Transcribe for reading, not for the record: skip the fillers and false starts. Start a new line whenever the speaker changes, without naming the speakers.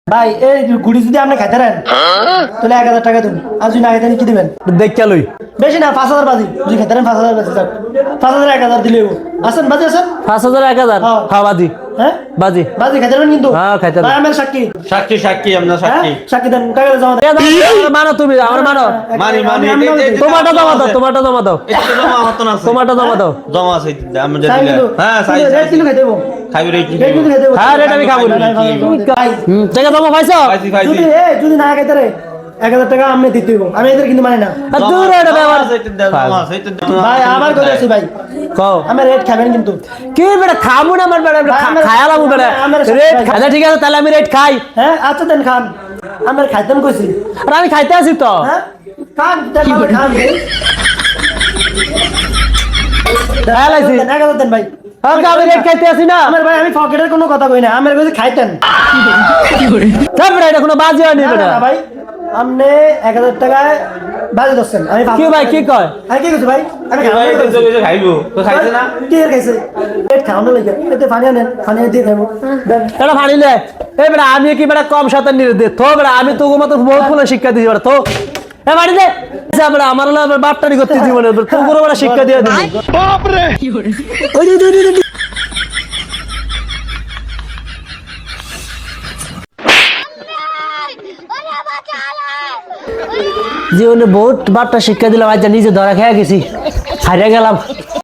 ভাই এই গুড়ি যদি আপনি খাইতে দেন তাহলে 1000 টাকা দেবেন, আর যদি না খাইতে কি দিবেন?
দেখ লই
বেশি না, 5000 বাজি যদি খাইতে দেন 5000 বাজি, 5000 1000 দিলে আসেন বাজি আসেন
5000 1000 হ্যাঁ বাজি
হ্যাঁ
বাজি
বাজি খাইতে দেন কিন্তু
হ্যাঁ খাইতে
ভাই আমার সাক্ষী
সাক্ষী আমরা
হ্যাঁ
সাক্ষী
সাক্ষী দেন, টাকা জমা দেন।
আমার মানো তুমি আমার মানো
মানি
তোমারটা জমা দাও তোমারটা জমা দাও
এটা জমা হতো না
তোমারটা জমা দাও
জমা আছে আমরা
চাই
দিলে
কিলো
হ্যাঁ চাই
রেট কিলো খাইতে দেবো,
খাইবে রে কি
রেট কিলো খাইতে দেবো।
হ্যাঁ রেট আমি খাবো না
ভাই
টাকা জমা পাইছো
পাইছি
যদি না খাইতে রে 1000 টাকা আমি দিতে দেবো, আমি এদের কিন্তু মানে না।
আর দূর এটা ব্যাপার
জমা আছে
ভাই আমার কথা আছে ভাই,
কও
আমি রেট খাবেন কিন্তু।
কি বেটা খাবো না আমার বেটা খায়ালাম বেটা রেট আচ্ছা ঠিক আছে তাহলে আমি রেট খাই
হ্যাঁ আচ্ছা দেন খান, আমার খাইতাম কইছি।
আর আমি খাইতে আছি তো
হ্যাঁ খান দেন খান
হ্যাঁ লাইছি
1000 দেন ভাই।
আমি রেট খাইতে আছি না
আমার ভাই আমি পকেটের কোনো কথা কই না, আমার কাছে খাইতেন
তারপরে এটা কোনো বাজি হয়নি বেটা
না ভাই, আপনি 1000 টাকায় বাজি দছেন, আমি
কি ভাই কি কয়
আমি কি কইছি ভাই, আমি
ভাই
খাইবো
খাইবো তো খাইছে না
কি এর খাইছে পেট খাওয়ানো লাগে, এতে পানি আনেন, পানি দিয়ে খাইবো দেন।
এটা ফানিলে এই বেটা আমি কি বেটা কম সাথে নিয়ে দে তো বেটা আমি তো মতো বহুত ফুলে শিক্ষা দিছি বেটা তো এ বাড়ি দে আচ্ছা বেটা আমার হলো বাপটারি করতে জীবনে তো পুরো বেটা শিক্ষা দিয়ে দিবি বাপ রে ওই জীবনে বহুত বাপটা শিক্ষা দিলাম আজ নিজে ধরা খেয়ে গেছি হারিয়ে গেলাম।